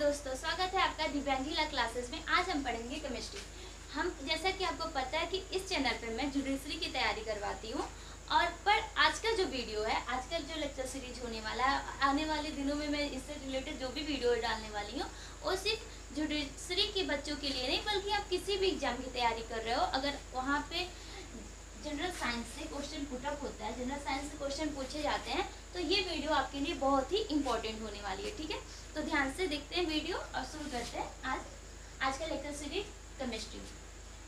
दोस्तों, स्वागत है आपका दिव्यांगीला क्लासेस में। आज हम पढ़ेंगे केमिस्ट्री। हम जैसा कि आपको पता है कि इस चैनल पर मैं जुडिशरी की तैयारी करवाती हूँ और पर आज का जो वीडियो है, आज का जो लेक्चर सीरीज होने वाला है, आने वाले दिनों में मैं इससे रिलेटेड जो भी वीडियो डालने वाली हूँ वो सिर्फ जुडिशरी के बच्चों के लिए नहीं, बल्कि आप किसी भी एग्जाम की तैयारी कर रहे हो, अगर वहाँ पे जनरल साइंस से क्वेश्चन पुटअप होता है, जनरल साइंस से क्वेश्चन पूछे जाते हैं, तो ये वीडियो आपके लिए बहुत ही इंपॉर्टेंट होने वाली है। ठीक है, तो ध्यान से देखते हैं वीडियो और शुरू करते हैं आज का लेक्चर सीरीज केमिस्ट्री।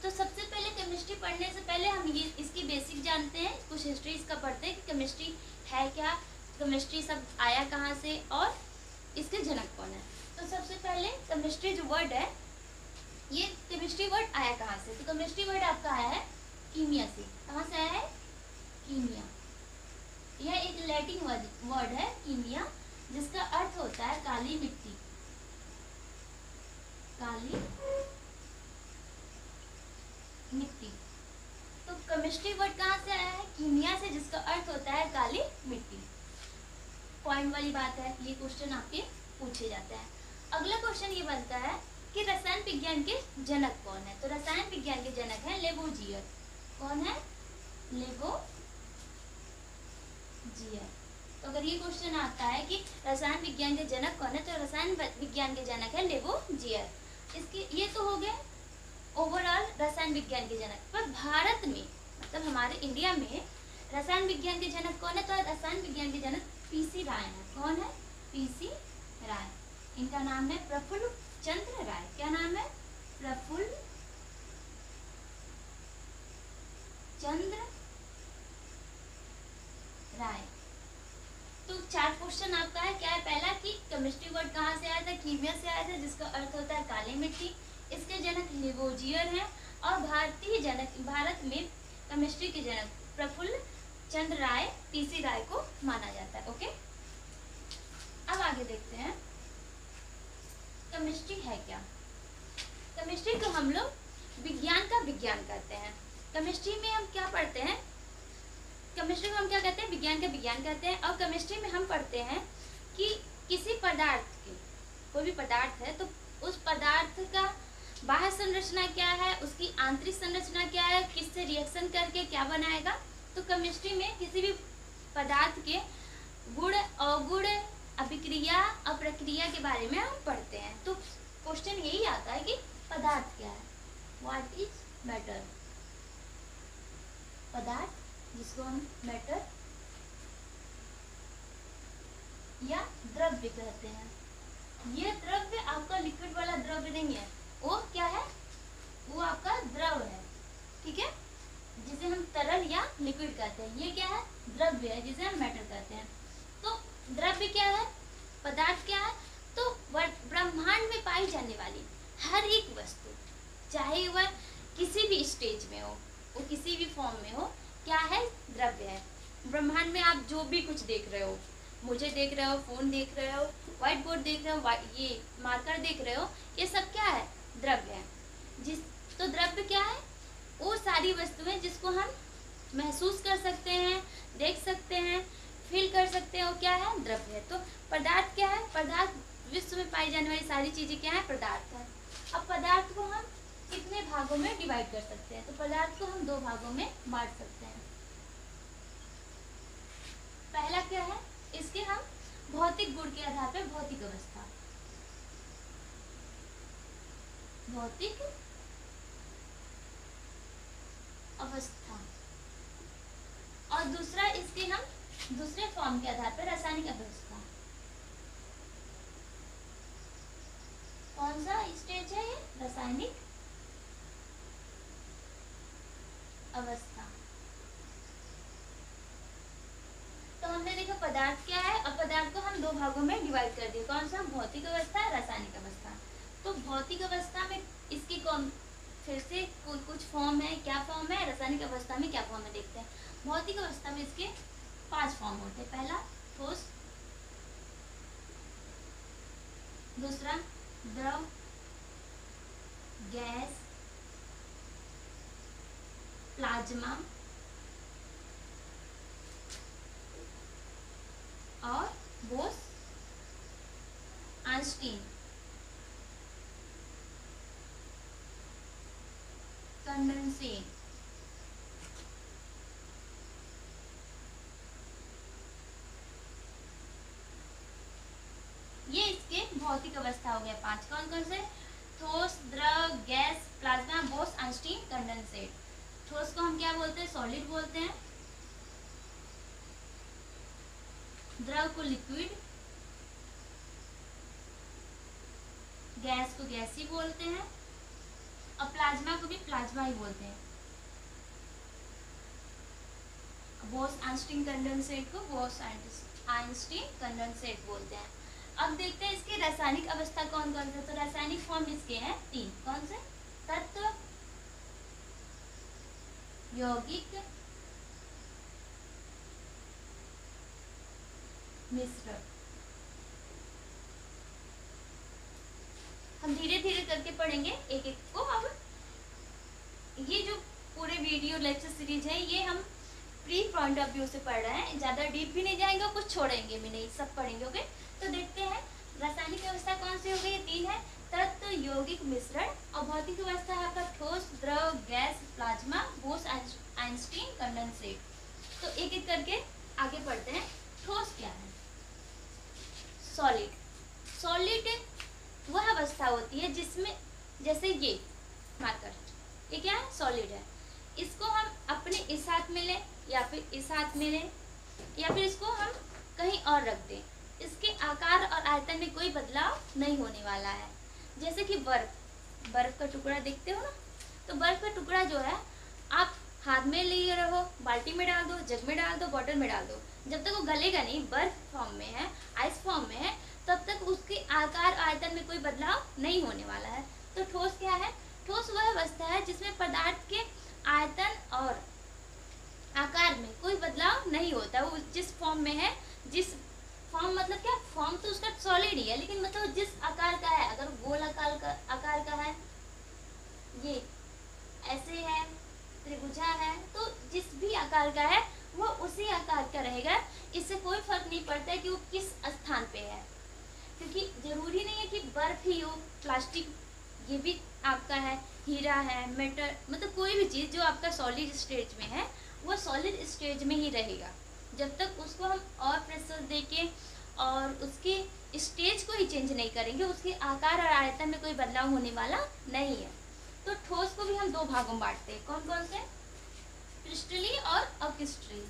तो सबसे पहले केमिस्ट्री पढ़ने से पहले हम ये इसकी बेसिक जानते हैं, कुछ हिस्ट्री इसका पढ़ते हैं कि केमिस्ट्री है क्या, केमिस्ट्री सब आया कहाँ से और इसके जनक कौन है। तो सबसे पहले केमिस्ट्री जो वर्ड है, ये केमिस्ट्री वर्ड आया कहाँ से? तो केमिस्ट्री वर्ड आपका आया है कीमिया से। कहाँ से आया है? कीमिया। यह एक लैटिन वर्ड है कीमिया, जिसका अर्थ होता है काली मिट्टी। काली मिट्टी। तो केमिस्ट्री वर्ड कहाँ से आया है? कीमिया से, जिसका अर्थ होता है काली मिट्टी। पॉइंट वाली बात है, ये क्वेश्चन आपके पूछे जाते हैं। अगला क्वेश्चन ये बनता है कि रसायन विज्ञान के जनक कौन है? तो रसायन विज्ञान के जनक है लेवोजियर। कौन है? लेवोजियर। तो अगर ये क्वेश्चन आता है कि रसायन विज्ञान के जनक कौन है, तो रसायन विज्ञान के जनक है लेवोजियर। इसके ये तो हो गए ओवरऑल रसायन विज्ञान के जनक। पर भारत में, मतलब हमारे इंडिया में रसायन विज्ञान के जनक कौन है? तो रसायन विज्ञान के जनक पीसी राय है। कौन है? पीसी राय। इनका नाम है प्रफुल्ल चंद्र राय। क्या नाम है? प्रफुल्ल चंद्र राय। तो 4 क्वेश्चन आपका है। क्या है? पहला कि केमिस्ट्री वर्ड कहाँ से आया था? कीमिया से आया था, जिसका अर्थ होता है काली मिट्टी। इसके जनक लेवोजियर हैं और भारत में केमिस्ट्री के जनक प्रफुल्ल चंद्र राय, पीसी राय को माना जाता है। ओके, अब आगे देखते हैं केमिस्ट्री है क्या। केमिस्ट्री को हम लोग विज्ञान का विज्ञान कहते हैं। केमिस्ट्री में हम क्या पढ़ते हैं? केमिस्ट्री को हम क्या कहते हैं? विज्ञान का विज्ञान कहते हैं। और केमिस्ट्री में हम पढ़ते हैं कि किसी पदार्थ के, कोई भी पदार्थ है तो उस पदार्थ का बाह्य संरचना क्या है, उसकी आंतरिक संरचना क्या है, किससे रिएक्शन करके क्या बनाएगा। तो केमिस्ट्री में किसी भी पदार्थ के गुण, अवगुण, अभिक्रिया, अप्रक्रिया के बारे में हम पढ़ते हैं। तो क्वेश्चन यही आता है कि पदार्थ क्या है? What is matter? पदार्थ, जिसको हम मैटर या द्रव्य कहते हैं। ये द्रव्य आपका लिक्विड वाला द्रव्य नहीं है, वो क्या है? वो आपका द्रव है। ठीक है, जिसे हम तरल या लिक्विड कहते हैं। ये क्या है? द्रव्य है, जिसे हम मैटर कहते हैं। तो द्रव्य क्या है? पदार्थ क्या है? तो ब्रह्मांड में पाई जाने वाली हर एक वस्तु, चाहे वह किसी भी स्टेज में हो, वो किसी भी फॉर्म में हो, क्या है? द्रव्य है। ब्रह्मांड में आप जो भी कुछ देख रहे हो, मुझे देख रहे हो, फोन देख रहे हो, व्हाइट बोर्ड देख रहे हो, ये मार्कर देख रहे हो, ये सब क्या है? द्रव्य है। तो द्रव्य क्या है? वो सारी वस्तुएं जिसको हम महसूस कर सकते हैं, देख सकते हैं, फील कर सकते हैं, वो क्या है? द्रव्य है। तो पदार्थ क्या है? पदार्थ विश्व में पाई जाने वाली सारी चीजें क्या है? पदार्थ है। अब पदार्थ को हम कितने भागों में डिवाइड कर सकते हैं? तो पदार्थ को हम 2 भागों में बांट सकते हैं। पहला क्या है? इसके हम भौतिक गुण के आधार पर भौतिक अवस्था, भौतिक अवस्था, और दूसरा इसके हम दूसरे फॉर्म के आधार पर रासायनिक अवस्था। कौन सा स्टेज है ये? रासायनिक अवस्था। तो हमने देखा पदार्थ क्या है, और पदार्थ को हम 2 भागों में डिवाइड कर दिए। कौन सा? भौतिक अवस्था, रासायनिक अवस्था। तो भौतिक अवस्था में इसकी कौन, फिर से कुछ फॉर्म है। क्या फॉर्म है? रासायनिक अवस्था में क्या फॉर्म है देखते हैं। भौतिक अवस्था में इसके 5 फॉर्म होते हैं। पहला ठोस, दूसरा द्रव, गैस, प्लाज्मा और बोस आइंस्टीन। कंडेंसेट। ये इसके भौतिक अवस्था हो गया 5। कौन कौन से? ठोस, द्रव, gas, plasma, Bose, Einstein, condensate. ठोस को हम क्या बोलते हैं? सॉलिड बोलते हैं। द्रव को लिक्विड, गैस को गैसी बोलते हैं, और प्लाज्मा को भी प्लाज्मा ही बोलते हैं। बोस आइंस्टीन कंडेंसेट को बोस आइंस्टीन कंडेंसेट बोलते हैं। अब देखते हैं इसकी रासायनिक अवस्था कौन कौन से। तो रासायनिक फॉर्म इसके हैं 3। कौन से? तत्व, यौगिक, मिश्रण। हम धीरे धीरे करके पढ़ेंगे एक एक को। अब ये जो पूरे वीडियो लेक्चर सीरीज है ये हम प्री पॉइंट ऑफ व्यू से पढ़ रहे हैं, ज्यादा डीप भी नहीं जाएंगे, कुछ छोड़ेंगे भी नहीं, सब पढ़ेंगे। ओके, तो देखते हैं रासायनिक व्यवस्था कौन सी हो गई? 3 है। तत्व, यौगिक, मिश्रण। और भौतिक अवस्था है आपका ठोस, द्रव, gas, plasma, Bose Einstein condensate. तो एक एक करके आगे बढ़ते हैं। ठोस क्या है? सॉलिड। सॉलिड वह अवस्था होती है जिसमें, जैसे ये मार्कर, ये क्या है? सॉलिड है। इसको हम अपने इस हाथ में लें या फिर इस हाथ में लें या फिर इसको हम कहीं और रख दें, इसके आकार और आयतन में कोई बदलाव नहीं होने वाला है। जैसे कि बर्फ का टुकड़ा देखते हो ना, तो बर्फ का टुकड़ा जो है आप हाथ में लिए रहो, बाल्टी में डाल दो, जग में डाल दो, बॉटल में डाल दो, जब तक वो गलेगा नहीं, बर्फ फॉर्म में है, आइस फॉर्म में है, तब तक उसके आकार आयतन में कोई बदलाव नहीं होने वाला है। तो ठोस क्या है? ठोस वह अवस्था है जिसमें पदार्थ के आयतन और आकार में कोई बदलाव नहीं होता। वो जिस फॉर्म में है, जिस फॉर्म मतलब क्या? फॉर्म तो उसका सॉलिड ही है, लेकिन मतलब जिस आकार का है, अगर गोल आकार का है, ये ऐसे है, त्रिभुजा है, तो जिस भी आकार का है वो उसी आकार का रहेगा। इससे कोई फर्क नहीं पड़ता है कि वो किस स्थान पे है, क्योंकि जरूरी नहीं है कि बर्फ ही हो, प्लास्टिक ये भी आपका है, हीरा है, मेटल, मतलब कोई भी चीज़ जो आपका सॉलिड स्टेज में है वो सॉलिड स्टेज में ही रहेगा जब तक उसको हम और प्रेशर देके और उसके स्टेज को ही चेंज नहीं करेंगे, उसके आकार और आयतन में कोई बदलाव होने वाला नहीं है। तो ठोस को भी हम 2 भागों में बांटते हैं। कौन कौन से? क्रिस्टलीय और अक्रिस्टलीय।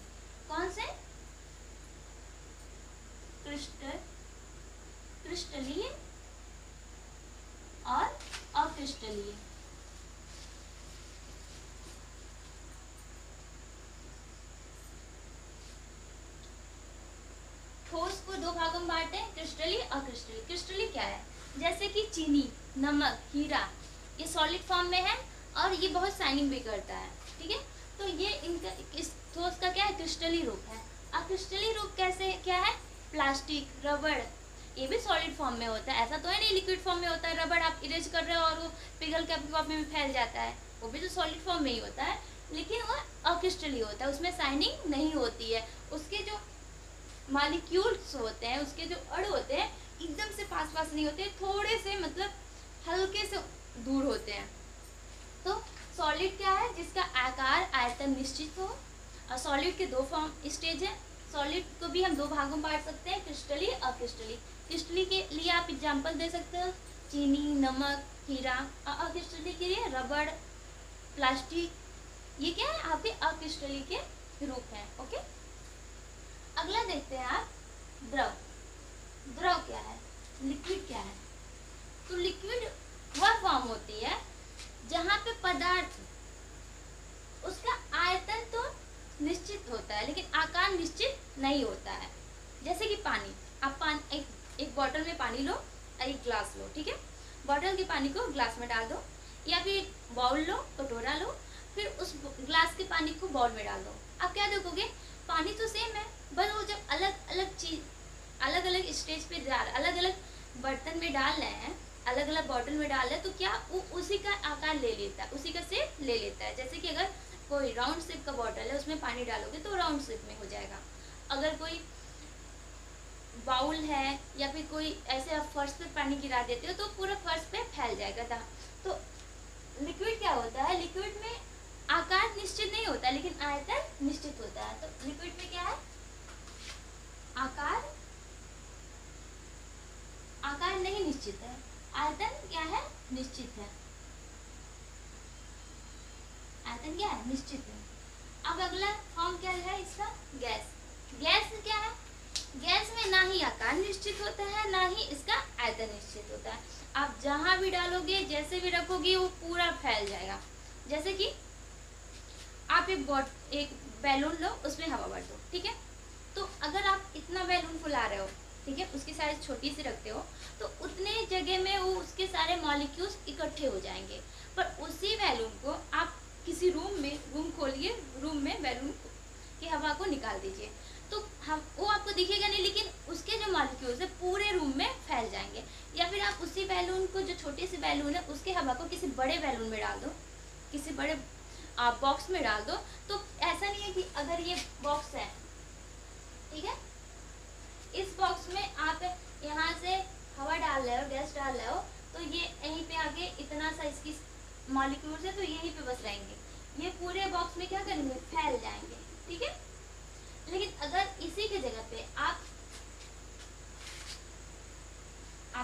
कौन से? क्रिस्टलीय और अक्रिस्टलीय। ठोस को 2 भागों में बांटे हैं, क्रिस्टलीय, अक्रिस्टलीय। क्रिस्टलीय क्या है? जैसे कि चीनी, नमक, हीरा, ये सॉलिड फॉर्म में है और ये बहुत शाइनिंग भी करता है, ठीक है। तो ये इनका, इस ठोस का क्या है? क्रिस्टलीय रूप है। अक्रिस्टलीय रूप कैसे क्या है? प्लास्टिक, रबड़, ये भी सॉलिड फॉर्म में होता है। ऐसा तो है नहीं लिक्विड फॉर्म में होता है। रबड़ आप इरेज कर रहे हो और वो पिघल के आपके कप में फैल जाता है, वो भी तो सॉलिड फॉर्म में ही होता है, लेकिन वह अक्रिस्टलीय होता है, उसमें शाइनिंग नहीं होती है। उसके जो मॉलिक्यूल्स होते हैं, उसके जो अणु होते हैं, एकदम से पास नहीं होते, थोड़े से मतलब हल्के से दूर होते हैं। तो सॉलिड क्या है? जिसका आकार आयतन निश्चित हो। और सॉलिड के 2 फॉर्म स्टेज है। सॉलिड को भी हम 2 भागों में बांट सकते हैं, क्रिस्टलीय, अक्रिस्टलीय। क्रिस्टलीय के लिए आप एग्जांपल दे सकते हो, चीनी, नमक, हीरा। और अक्रिस्टलीय के लिए रबड़, प्लास्टिक, ये क्या है? आपके अक्रिस्टलीय के रूप हैं। ओके, अगला देखते हैं आप द्रव। द्रव क्या है? लिक्विड क्या है? तो लिक्विड वह फॉर्म होती है जहाँ पे पदार्थ, उसका आयतन तो निश्चित होता है लेकिन आकार निश्चित नहीं होता है। जैसे कि पानी, आप एक बोतल में पानी लो, एक ग्लास लो, ठीक है। बोतल के पानी को ग्लास में डाल दो, या फिर एक बाउल लो, कटोरा लो, फिर उस ग्लास के पानी को बाउल में डाल दो। आप क्या देखोगे? पानी तो सेम है, बस वो जब अलग अलग चीज, अलग अलग स्टेज पे अलग अलग बर्तन में डाल रहे हैं, अलग अलग बॉटल में डाल रहे हैं, तो क्या वो उसी का आकार ले लेता है, उसी का शेप ले लेता है। जैसे कि अगर कोई राउंड शेप का बॉटल है, उसमें पानी डालोगे तो राउंड शेप में हो जाएगा। अगर कोई बाउल है या फिर कोई ऐसे आप फर्श पे पानी गिरा देते हो तो पूरा फर्श पे फैल जाएगा। तो लिक्विड क्या होता है, लिक्विड में आकार निश्चित नहीं होता लेकिन आयतन निश्चित होता है। तो लिक्विड में क्या है, आकार नहीं निश्चित है, आयतन क्या है, निश्चित है। आयतन क्या है, निश्चित है। अब अगला फॉर्म क्या है इसका, गैस। गैस क्या है, गैस में ना ही आकार निश्चित होता है ना ही इसका आयतन निश्चित होता है। आप जहां भी डालोगे, जैसे भी रखोगे, वो पूरा फैल जाएगा। जैसे कि आप एक बैलून लो, उसमें हवा भर दो, ठीक है। तो अगर आप इतना बैलून फुला रहे हो, ठीक है, उसकी साइज छोटी सी रखते हो, तो उतने जगह में वो उसके सारे मॉलिक्यूल्स इकट्ठे हो जाएंगे। पर उसी बैलून को आप किसी रूम खोलिए, रूम में बैलून की हवा को निकाल दीजिए, तो हम वो आपको दिखेगा नहीं, लेकिन उसके जो मॉलिक्यूल्स है पूरे रूम में फैल जाएंगे। या फिर आप उसी बैलून को, जो छोटे से बैलून है, उसके हवा को किसी बड़े बैलून में डाल दो, किसी बड़े बॉक्स में डाल दो। तो ऐसा नहीं है कि अगर ये बॉक्स है, ठीक है, इस बॉक्स में आप यहाँ से हवा डाल रहे हो, गैस डाल रहे हो, तो ये यहीं पे आगे इतना सा इसकी मॉलिक्यूल्स है, तो यहीं पे बस रहेंगे। ये पूरे बॉक्स में क्या करेंगे, फैल जाएंगे, ठीक है। लेकिन अगर इसी के जगह पे आप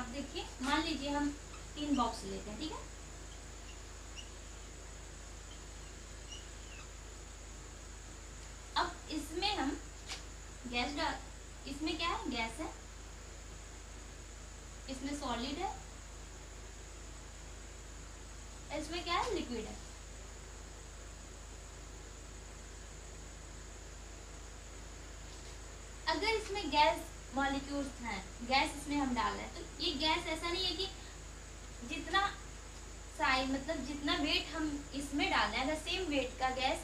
देखिए, मान लीजिए हम 3 बॉक्स लेते हैं, ठीक है। अब इसमें हम गैस डाल, इसमें क्या है, गैस है, इसमें सॉलिड है, इसमें क्या है, लिक्विड है। अगर इसमें गैस मॉलिक्यूल्स हैं, गैस इसमें हम डाल रहे हैं, तो ये गैस ऐसा नहीं है कि जितना साइज, मतलब जितना वेट हम इसमें डाल रहे हैं, अगर सेम वेट का गैस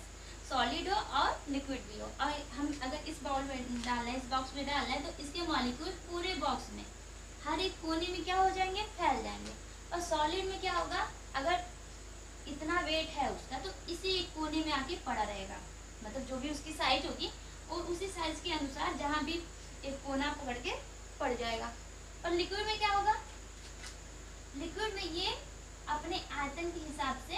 सॉलिड हो और लिक्विड भी हो, और हम अगर इस बाउल में डाल रहे हैं, इस बॉक्स में डाल रहे हैं, तो इसके मॉलिक्यूल पूरे बॉक्स में हर एक कोने में क्या हो जाएंगे, फैल जाएंगे। और सॉलिड में क्या होगा, अगर इतना वेट है उसका, तो इसी एक कोने में आके पड़ा रहेगा, मतलब जो भी उसकी साइज होगी वो उसी साइज के अनुसार जहाँ भी एक कोना पकड़ के पड़ जाएगा। और लिक्विड में क्या होगा, लिक्विड में ये अपने आयतन के हिसाब से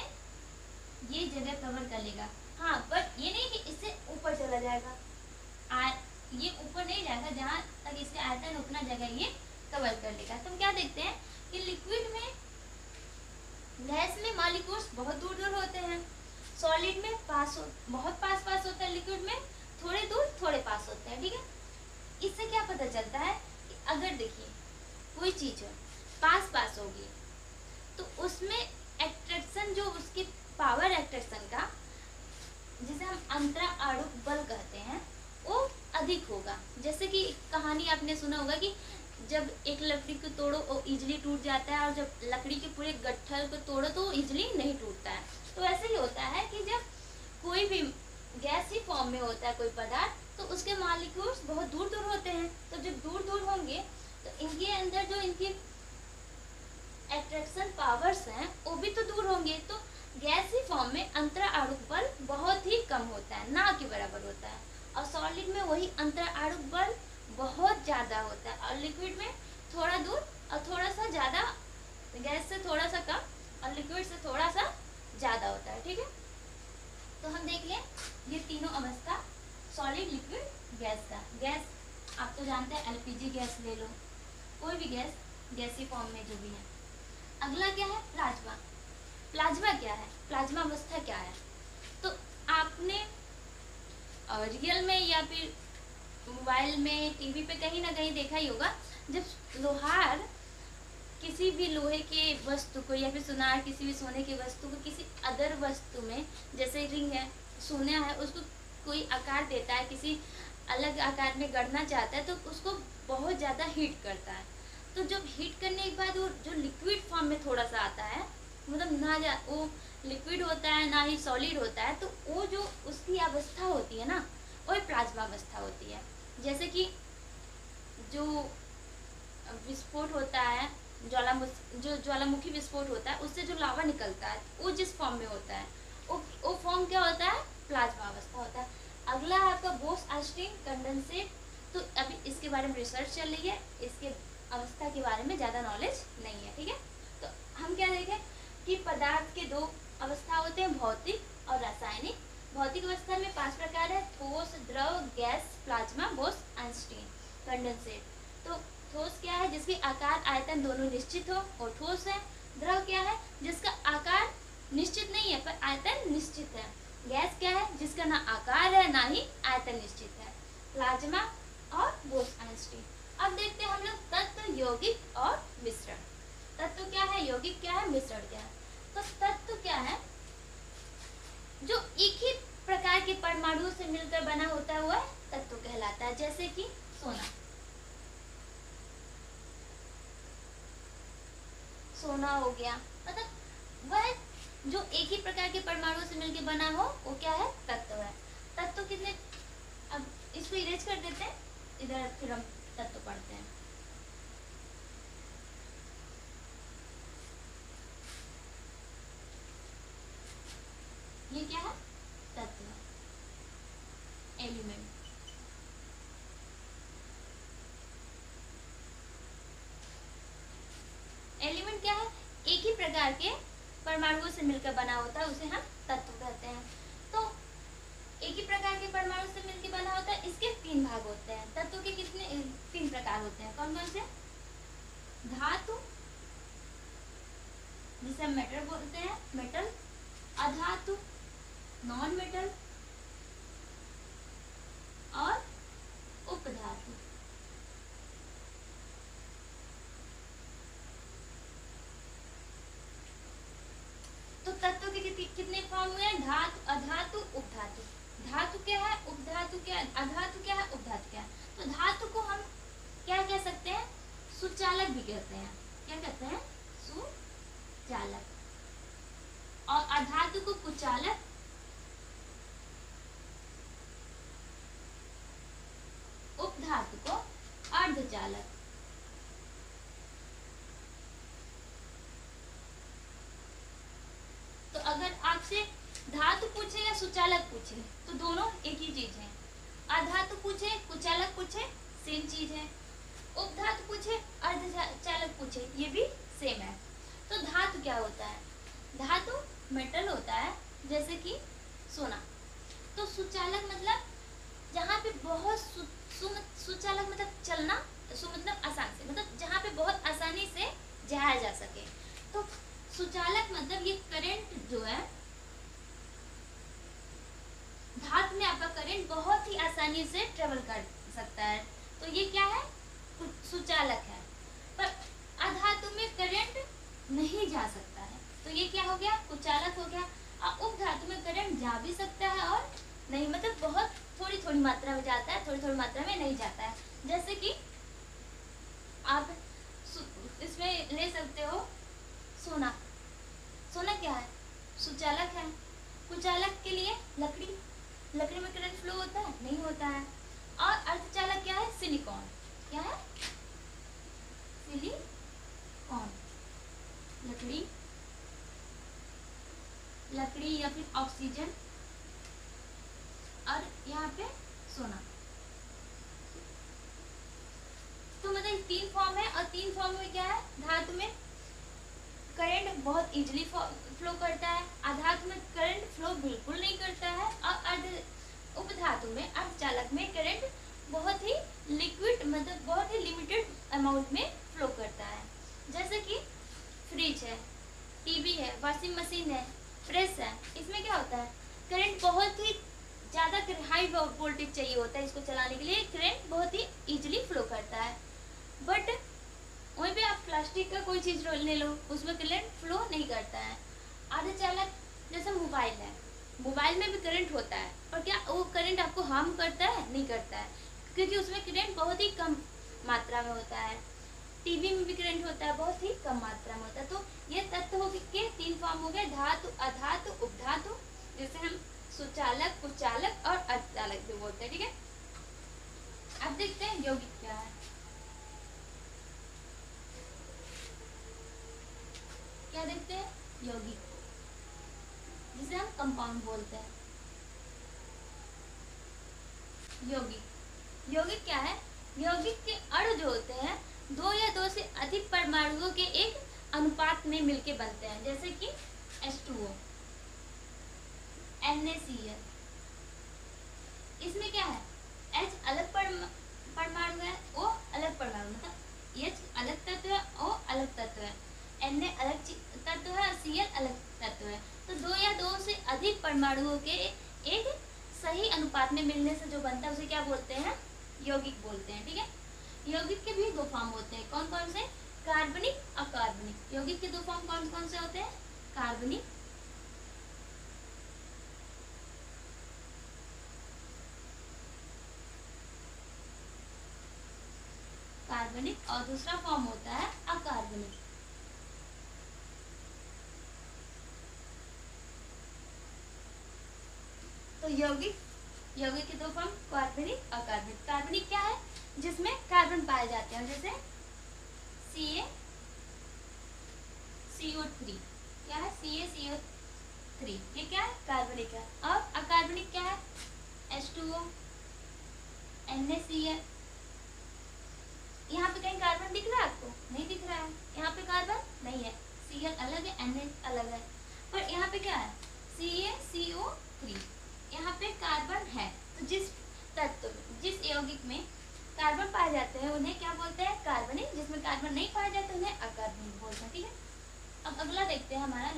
ये जगह कवर कर लेगा। हाँ, बट ये नहीं कि इससे ऊपर चला जाएगा, ये ऊपर नहीं जाएगा, जहाँ तक इसका आयतन उतना जगह ये कवर कर लेगा। तो हम क्या देखते हैं कि लिक्विड में, गैस में मॉलिक्यूल्स बहुत दूर दूर होते हैं, सॉलिड में बहुत पास होता है, लिक्विड में थोड़े दूर थोड़े पास होते हैं, ठीक है। इससे क्या पता चलता है कि अगर देखिए कोई चीज है पास होगी, तो उसमें एट्रैक्शन, जो उसकी पावर एट्रैक्शन का, जिसे हम अंतराआणुक बल कहते हैं, वो अधिक होगा। जैसे कि कहानी आपने सुना होगा कि जब एक लकड़ी को तोड़ो वो इजीली टूट जाता है, और जब लकड़ी के पूरे गट्ठल को तोड़ो तो वो इजीली नहीं टूटता है। तो ऐसे ही होता है कि जब कोई भी गैस ही फॉर्म में होता है कोई पदार्थ, तो उसके मॉलिक्यूल्स बहुत दूर दूर होते हैं। तो जब दूर दूर होंगे तो इनके अंदर जो इनकी एट्रैक्शन पावर्स हैं वो भी तो दूर होंगे। तो गैस ही फॉर्म में अंतराआणुक बल बहुत ही कम होता है, ना के बराबर होता है। और सॉलिड में वही अंतराआणुक बल बहुत ज़्यादा होता है, और लिक्विड में थोड़ा दूर और थोड़ा सा ज़्यादा, गैस से थोड़ा सा कम और लिक्विड से थोड़ा सा ज़्यादा होता है, ठीक है। तो हम देख लें ये तीनों अवस्था, सॉलिड, लिक्विड, गैस का। गैस आप तो जानते हैं, एलपीजी गैस ले लो, कोई भी गैस, गैसी फॉर्म में जो भी है। अगला क्या है, प्लाज्मा। प्लाज्मा क्या है, प्लाज्मा अवस्था क्या है। तो आपने रियल में या फिर मोबाइल में, टीवी पे कहीं ना कहीं देखा ही होगा, जब लोहार किसी भी लोहे के वस्तु को या फिर सुनार किसी भी सोने की वस्तु को किसी अदर वस्तु में, जैसे रिंग है, सोना है, उसको कोई आकार देता है, किसी अलग आकार में गढ़ना चाहता है, तो उसको बहुत ज़्यादा हीट करता है। तो जब हीट करने के बाद वो जो लिक्विड फॉर्म में थोड़ा सा आता है, मतलब वो लिक्विड होता है ना ही सॉलिड होता है, तो वो जो उसकी अवस्था होती है ना, वो प्लाज्मा अवस्था होती है। जैसे कि जो विस्फोट होता है, ज्वालामुखी विस्फोट होता है, उससे जो लावा निकलता है, वो जिस फॉर्म में होता है, वो फॉर्म क्या होता है, प्लाज्मा अवस्था होता है। अगला है आपका बोस-आइंस्टीन कंडेंसेट। तो अभी इसके बारे में रिसर्च चल रही है, इसके अवस्था के बारे में ज़्यादा नॉलेज नहीं है, ठीक है। तो हम क्या देखें कि पदार्थ के दो अवस्था होते हैं, भौतिक और रासायनिक। भौतिक अवस्था में 5 प्रकार है, ठोस, द्रव, gas, plasma, Bose, Einstein, condensate. तो ठोस क्या है, जिसके आकार आयतन दोनों निश्चित हो, और ठोस है। द्रव क्या है, जिसका आकार निश्चित नहीं है पर आयतन निश्चित है। गैस क्या है, जिसका ना आकार है ना ही आयतन निश्चित है। प्लाज्मा और बोस, आइंस्टीन। अब देखते हैं हम लोग तत्व, यौगिक और मिश्रण। तत्व क्या है, यौगिक क्या है, मिश्रण क्या है। तो तत्व क्या है, जो एक ही प्रकार के परमाणुओं से मिलकर बना होता है वह तत्व कहलाता है। जैसे कि सोना, सोना हो गया, मतलब वह जो एक ही प्रकार के परमाणुओं से मिलकर बना हो वो क्या है, तत्व है। तत्व कितने, अब इसको इरेज कर देते हैं, इधर फिर हम तत्व पढ़ते हैं। ये क्या है, तत्व, एलिमेंट। एलिमेंट क्या है, एक ही प्रकार के परमाणुओं से मिलकर बना होता है, उसे हम तत्व कहते हैं। तो एक ही प्रकार के परमाणु से मिलकर बना होता है, इसके 3 भाग होते हैं। तत्व के कितने, 3 प्रकार होते हैं, कौन कौन से, धातु जिसे हम मेटल बोलते हैं, मेटल, अधातु, नॉन मेटल, और उपधातु। तो तत्व के कितने फॉर्म हुए हैं, धातु, अधातु, उपधातु। धातु क्या है, उपधातु क्या है, अधातु क्या है, उपधातु क्या है। तो धातु को हम क्या कह सकते हैं, सुचालक भी कहते हैं। क्या कहते हैं, सुचालक। और अधातु को कुचालक, उपधातु को अर्धचालक। तो अगर आपसे धातु पूछे या सुचालक पूछे तो दोनों एक ही चीज है। अधातु पूछे, कुचालक पूछे, सेम चीज है। उपधातु पूछे, अर्धचालक पूछे, ये भी सेम है। तो धातु क्या होता है, धातु मेटल होता है, जैसे कि सोना। तो सुचालक मतलब जहाँ पे बहुत सुचालक मतलब चलना, सु मतलब आसान से, मतलब जहाँ पे बहुत आसानी से जाया जा सके। तो सुचालक मतलब ये करंट जो है, धातु में आपका करंट बहुत ही आसानी से ट्रेवल कर सकता है, तो ये क्या है, सुचालक है। पर अधातु में करंट नहीं जा सकता है, तो ये क्या हो गया, कुचालक हो गया। और उपधातु में करंट जा भी सकता है और नहीं, मतलब बहुत थोड़ी थोड़ी मात्रा में जाता है, थोड़ी थोड़ी मात्रा में नहीं जाता है। जैसे कि आप इसमें ले सकते हो सोना। सोना क्या है, सुचालक है। कुचालक के लिए लकड़ी, लकड़ी में करंट फ्लो होता है, नहीं होता है। और अर्धचालक क्या है, सिलिकॉन। क्या है, सिलिकॉन, लकड़ी, लकड़ी या फिर ऑक्सीजन, और यहाँ पे सोना। तो मतलब 3 फॉर्म है, और 3 फॉर्म में क्या है, धातु में करंट बहुत इजीली फ्लो करता है, अधातु में करंट फ्लो बिल्कुल नहीं करता है, और उपधातु में, अर्धचालक में करंट बहुत ही लिक्विड, मतलब बहुत ही लिमिटेड अमाउंट में फ्लो करता है। जैसे कि फ्रिज है, टीवी है, वॉशिंग मशीन है, प्रेस है, इसमें क्या होता है, करंट बहुत ही ज़्यादा हाई वोल्टेज चाहिए होता है इसको चलाने के लिए, करंट बहुत ही इजीली फ्लो करता है। बट वहीं पे आप प्लास्टिक का कोई चीज़ ले लो, उसमें करंट फ्लो नहीं करता है। अर्धचालक जैसे मोबाइल है, मोबाइल में भी करंट होता है, पर क्या वो करंट आपको हार्म करता है, नहीं करता है, क्योंकि उसमें करंट बहुत ही कम मात्रा में होता है। टीवी में भी करंट होता है, बहुत ही कम मात्रा में होता है। तो ये तत्व हो के 3 फॉर्म हो गए, धातु, अधातु, उपधातु, जैसे हम सुचालक, कुचालक और अर्धचालक भी बोलते हैं। ठीक है, अब देखते हैं यौगिक क्या है। क्या देखते हैं, यौगिक, जिसे हम कंपाउंड बोलते हैं। यौगिक, यौगिक क्या है, यौगिक के अणु जो होते हैं 2 या 2 से अधिक परमाणुओं के एक अनुपात में मिलके बनते हैं, जैसे कि H2O, NaCl। इसमें क्या है, H अलग परमाणु है, O अलग परमाणु, मतलब H अलग तत्व है, O अलग तत्व है, Na अलग तत्व है, Cl अलग तत्व है। तो दो या दो से अधिक परमाणुओं के एक सही अनुपात में मिलने से जो बनता है उसे क्या बोलते हैं, यौगिक बोलते हैं। ठीक है, यौगिक के भी दो फॉर्म होते हैं, कौन कौन से, कार्बनिक, अकार्बनिक। यौगिक के दो फॉर्म कौन कौन से होते हैं, कार्बनिक, कार्बनिक, और दूसरा फॉर्म होता है अकार्बनिक। तो यौगिक के दो फॉर्म, कार्बनिक, अकार्बनिक। कार्बनिक क्या है, जिसमें कार्बन पाए जाते हैं, जैसे CO3, क्या है, CaCO3, ये क्या है, कार्बनिक है। और अकार्बनिक क्या है, H2O, NaCl। यहाँ पे कहीं कार्बन दिख रहा है आपको, नहीं दिख रहा है, यहाँ पे कार्बन नहीं है, Cl अलग है, Na अलग है, पर यहाँ पे क्या है, CaCO3, यहाँ पे कार्बन है। तो जिस तत्व, जिस यौगिक में कार्बन पाए जाते हैं उन्हें क्या बोलते हैं, कार्बनिक। जिसमें कार्बन नहीं पाए जाते उन्हें अकार्बनिक बोलते हैं। ठीक है, अब अगला देखते हैं, हमारा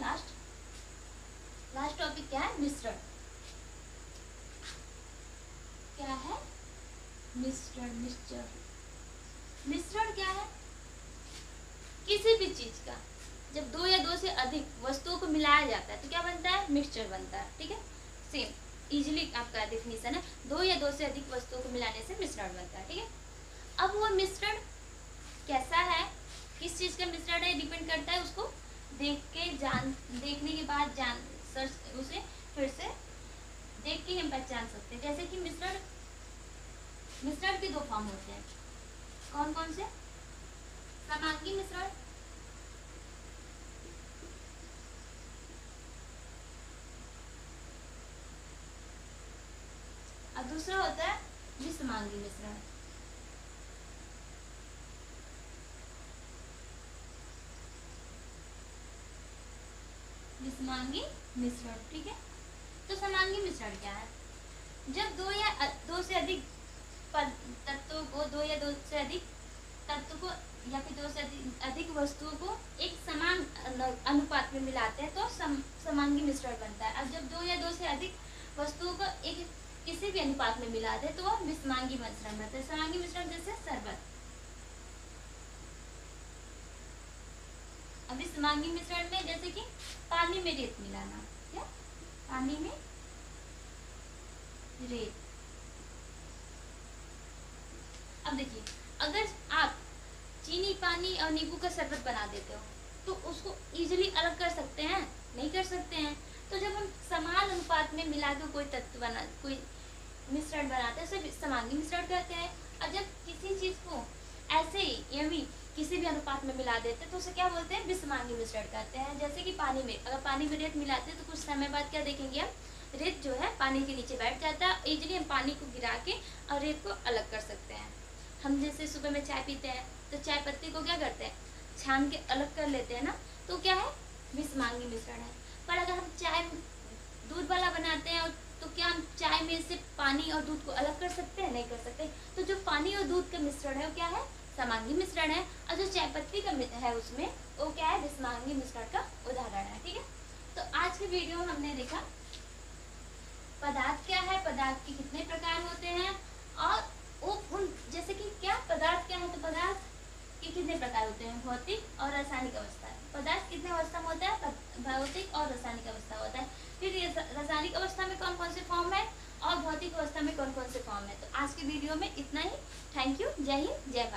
लास्ट टॉपिक क्या है, मिश्रण। क्या है, मिश्रण। मिश्रण क्या है, किसी भी चीज का जब दो या दो से अधिक वस्तुओं को मिलाया जाता है तो क्या बनता है, मिक्सचर बनता है। ठीक है, सेम इजीली आपका डेफिनेशन है, दो या दो से अधिक वस्तुओं को मिलाने से मिश्रण बनता है। ठीक है, अब वो मिश्रण कैसा है, किस चीज का मिश्रण है, डिपेंड करता है, उसको देखने के बाद उसे फिर से देख के हम पहचान सकते हैं। जैसे कि मिश्रण के दो फॉर्म होते हैं, कौन कौन से, समांगी मिश्रण, और दूसरा होता है विषमांगी मिश्रण। विषमांगी मिश्रण, ठीक है। तो समांगी मिश्रण क्या है, जब दो या दो से अधिक तत्वों को, दो या दो से अधिक तत्व को या फिर दो से अधिक वस्तुओं को एक समान अनुपात में मिलाते हैं तो समांगी मिश्रण बनता है। अब जब दो या दो से अधिक वस्तुओं को एक किसी भी अनुपात में मिला दे तो वह विषमांगी मिश्रण बनता है। समांगी मिश्रण जैसे शरबत, अब विषमांगी मिश्रण में जैसे कि पानी में रेत मिलाना, क्या, पानी में रेत। अब देखिए, अगर आप चीनी, पानी और नींबू का शरबत बना देते हो तो उसको इजीली अलग कर सकते हैं, नहीं कर सकते हैं। तो जब हम समान अनुपात में मिला के कोई मिश्रण बनाते हैं उसे समांगी मिश्रण कहते हैं। और जब किसी चीज को ऐसे ही यही किसी भी अनुपात में मिला देते हैं तो उसे क्या बोलते हैं, विषमांगी मिश्रण कहते हैं। जैसे कि पानी में, अगर पानी में रेत मिलाते हैं तो कुछ समय बाद क्या देखेंगे हम, रेत जो है पानी के नीचे बैठ जाता है। इजीली हम पानी को गिरा के और रेत को अलग कर सकते हैं। हम जैसे सुबह में चाय पीते हैं तो चाय पत्ती को क्या करते हैं, छान के अलग कर लेते हैं ना, तो क्या है, विषमांगी मिश्रण है। पर अगर हम चाय दूध वाला बनाते हैं तो क्या हम चाय में से पानी और दूध को अलग कर सकते हैं, नहीं कर सकते। तो जो पानी और दूध का मिश्रण है वो क्या है, समांगी मिश्रण है। और जो चाय पत्ती का है उसमें वो क्या है, विषमांगी मिश्रण का उदाहरण है। ठीक है, तो आज के वीडियो में हमने देखा पदार्थ क्या है, पदार्थ के कितने प्रकार होते हैं, और उन जैसे कि क्या पदार्थ क्या है, तो पदार्थ के कितने प्रकार होते हैं, भौतिक और रासायनिक अवस्था। पदार्थ कितने अवस्था में होता है, भौतिक और रासायनिक अवस्था होता है। फिर रासायनिक अवस्था में कौन कौन से फॉर्म है और भौतिक अवस्था में कौन कौन से फॉर्म है। तो आज के वीडियो में इतना ही। थैंक यू, जय हिंद, जय भारत।